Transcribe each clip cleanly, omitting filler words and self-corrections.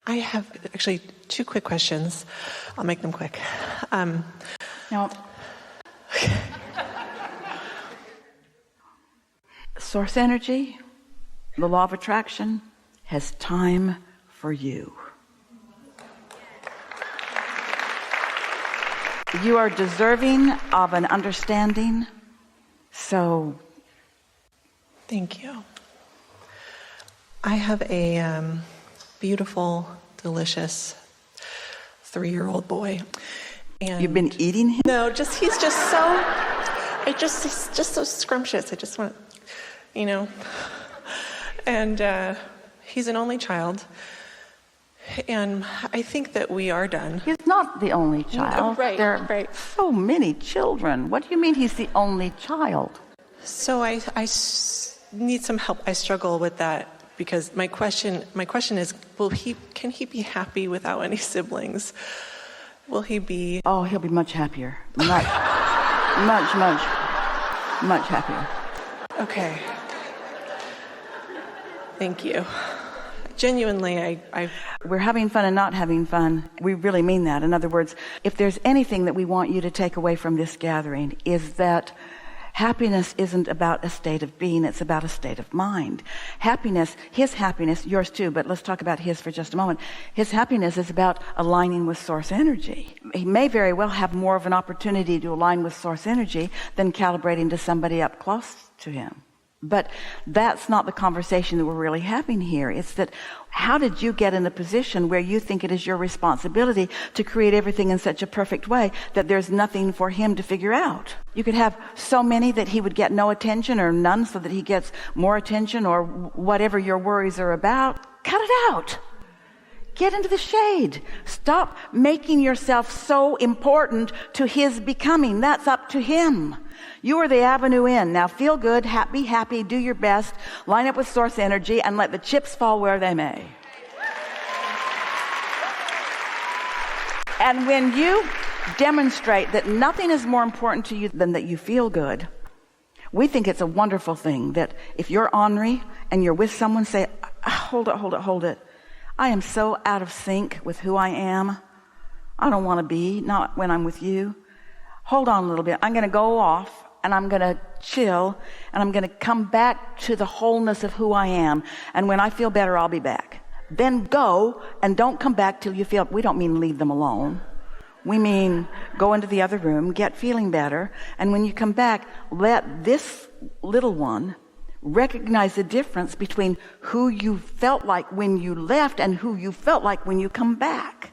I have actually 2 quick questions. I'll make them quick. Now, source energy, the law of attraction, has time for you. You are deserving of an understanding, so... Thank you. I have a beautiful, delicious 3-year-old boy. And you've been eating him? No, he's just so, he's just so scrumptious. I just want, and he's an only child. And I think that we are done. He's not the only child. Right, there are so many children. What do you mean he's the only child? So I need some help. I struggle with that because my question is, can he be happy without any siblings? Will he be? Oh, he'll be much happier. Much happier. Okay. Thank you. Genuinely, we're having fun and not having fun. We really mean that. In other words, if there's anything that we want you to take away from this gathering, is that happiness isn't about a state of being, it's about a state of mind. Happiness, his happiness, yours too, but let's talk about his for just a moment. His happiness is about aligning with source energy. He may very well have more of an opportunity to align with source energy than calibrating to somebody up close to him. But that's not the conversation that we're really having here. It's that, how did you get in a position where you think it is your responsibility to create everything in such a perfect way that there's nothing for him to figure out? You could have so many that he would get no attention, or none so that he gets more attention, or whatever your worries are about. Cut it out. Get into the shade. Stop making yourself so important to his becoming. That's up to him. You are the avenue in. Now feel good, be happy, do your best, line up with source energy, and let the chips fall where they may. And when you demonstrate that nothing is more important to you than that you feel good, we think it's a wonderful thing that if you're ornery and you're with someone, say, hold it. I am so out of sync with who I am. I don't want to be, not when I'm with you. Hold on a little bit. I'm going to go off and I'm going to chill and I'm going to come back to the wholeness of who I am. And when I feel better, I'll be back. Then go and don't come back till you feel, we don't mean leave them alone. We mean go into the other room, get feeling better. And when you come back, let this little one recognize the difference between who you felt like when you left and who you felt like when you come back.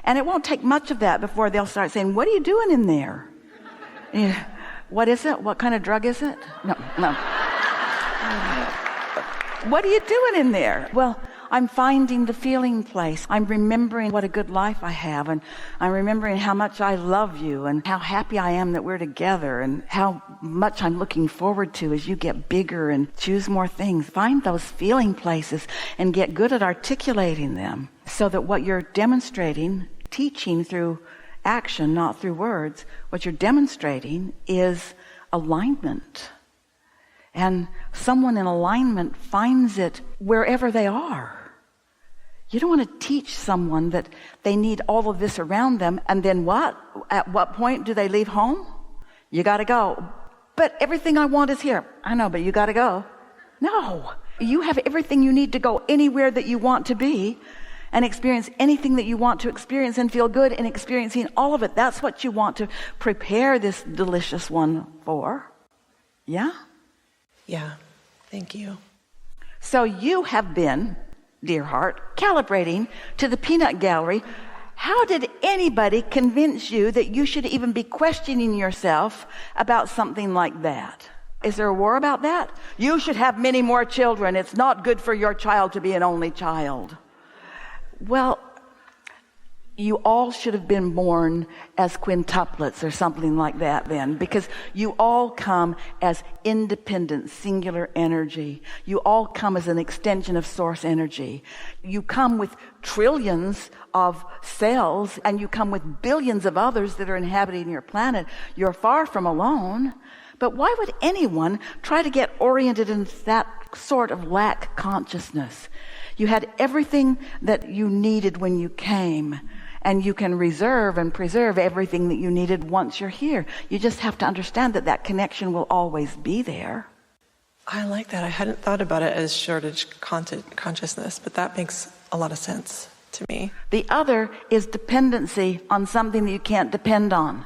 And it won't take much of that before they'll start saying, what are you doing in there? Yeah. What is it? What kind of drug is it? No. What are you doing in there? Well, I'm finding the feeling place. I'm remembering what a good life I have, and I'm remembering how much I love you and how happy I am that we're together and how much I'm looking forward to as you get bigger and choose more things. Find those feeling places and get good at articulating them so that what you're demonstrating, teaching through action, not through words, what you're demonstrating is alignment. And someone in alignment finds it wherever they are. You don't want to teach someone that they need all of this around them, and then what? At what point do they leave home? You got to go. But everything I want is here. I know, but you got to go. No. You have everything you need to go anywhere that you want to be and experience anything that you want to experience and feel good in experiencing all of it. That's what you want to prepare this delicious one for. Yeah? Yeah. Thank you. So you have been, dear heart, calibrating to the peanut gallery. How did anybody convince you that you should even be questioning yourself about something like that? Is there a war about that? You should have many more children. It's not good for your child to be an only child. Well, you all should have been born as quintuplets or something like that then, because you all come as independent, singular energy. You all come as an extension of source energy. You come with trillions of cells, and you come with billions of others that are inhabiting your planet. You're far from alone. But why would anyone try to get oriented in that sort of lack consciousness. You had everything that you needed when you came, and you can reserve and preserve everything that you needed once you're here. You just have to understand that that connection will always be there. I like that. I hadn't thought about it as shortage consciousness, but that makes a lot of sense to me. The other is dependency on something that you can't depend on,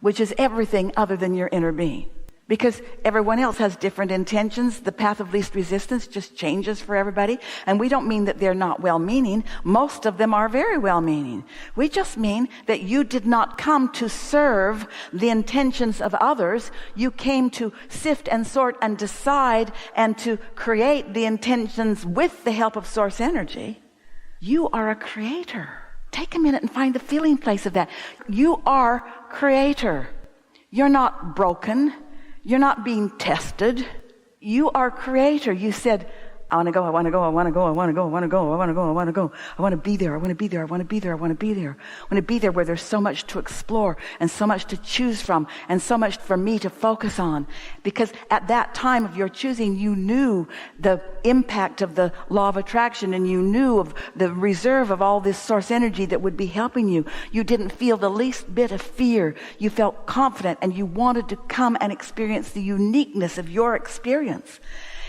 which is everything other than your inner being. Because everyone else has different intentions. The path of least resistance just changes for everybody. And we don't mean that they're not well-meaning. Most of them are very well-meaning. We just mean that you did not come to serve the intentions of others. You came to sift and sort and decide and to create the intentions with the help of source energy. You are a creator. Take a minute and find the feeling place of that. You are creator. You're not broken. You're not being tested. You are creator. You said, I want to go, I want to go, I want to go, I want to go, I want to go, I want to go, I want to go. I want to be there, I want to be there, I want to be there, I want to be there. I want to be there where there's so much to explore and so much to choose from and so much for me to focus on. Because at that time of your choosing, you knew the impact of the law of attraction, and you knew of the reserve of all this source energy that would be helping you. You didn't feel the least bit of fear. You felt confident, and you wanted to come and experience the uniqueness of your experience.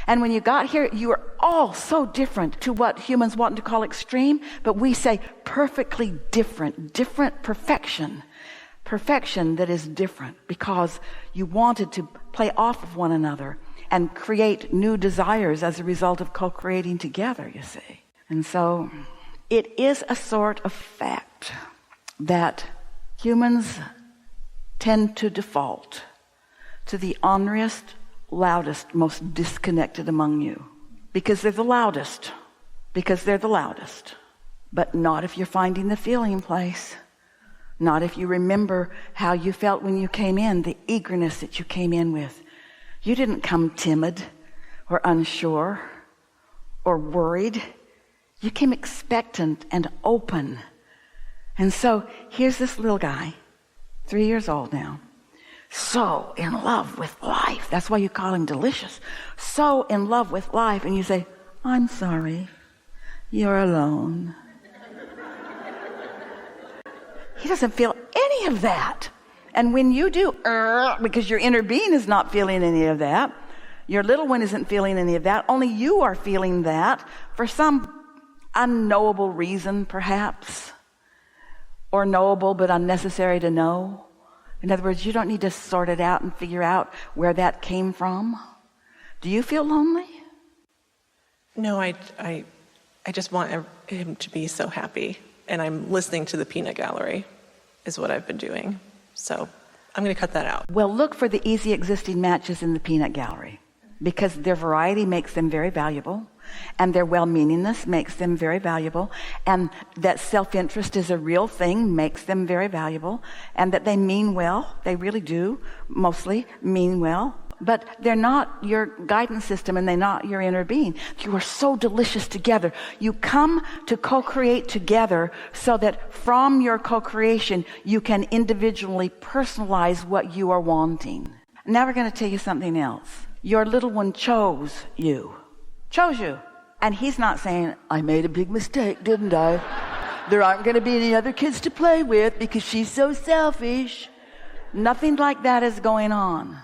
And when you got here, you were all so different to what humans want to call extreme, but we say perfectly different perfection that is different, because you wanted to play off of one another and create new desires as a result of co-creating together, you see. And so it is a sort of fact that humans tend to default to the honoriest, loudest, most disconnected among you, because they're the loudest, but not if you're finding the feeling place, not if you remember how you felt when you came in, the eagerness that you came in with. You didn't come timid or unsure or worried. You came expectant and open. And so here's this little guy, 3 years old now, so in love with life. That's why you call him delicious. So in love with life. And you say, I'm sorry, you're alone. He doesn't feel any of that. And when you do, because your inner being is not feeling any of that, your little one isn't feeling any of that, only you are feeling that for some unknowable reason, perhaps, or knowable but unnecessary to know. In other words, you don't need to sort it out and figure out where that came from. Do you feel lonely? No, I just want him to be so happy. And I'm listening to the peanut gallery is what I've been doing. So I'm going to cut that out. Well, look for the easy existing matches in the peanut gallery, because their variety makes them very valuable, and their well-meaningness makes them very valuable, and that self-interest is a real thing makes them very valuable, and that they mean well. They really do mostly mean well, but they're not your guidance system, and they're not your inner being. You are so delicious together. You come to co-create together so that from your co-creation you can individually personalize what you are wanting. Now we're going to tell you something else. Your little one chose you. And he's not saying, I made a big mistake, didn't I? There aren't going to be any other kids to play with because she's so selfish. Nothing like that is going on.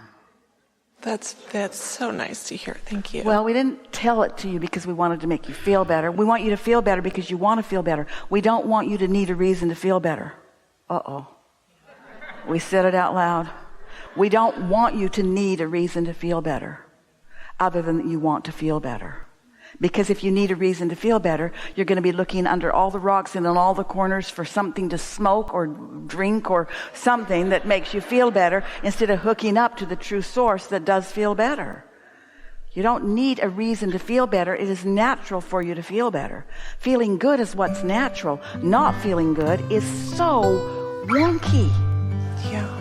That's so nice to hear. Thank you. Well, we didn't tell it to you because we wanted to make you feel better. We want you to feel better because you want to feel better. We don't want you to need a reason to feel better. Uh-oh. We said it out loud. We don't want you to need a reason to feel better other than that you want to feel better. Because if you need a reason to feel better, you're going to be looking under all the rocks and in all the corners for something to smoke or drink or something that makes you feel better instead of hooking up to the true source that does feel better. You don't need a reason to feel better. It is natural for you to feel better. Feeling good is what's natural. Not feeling good is so wonky. Yeah.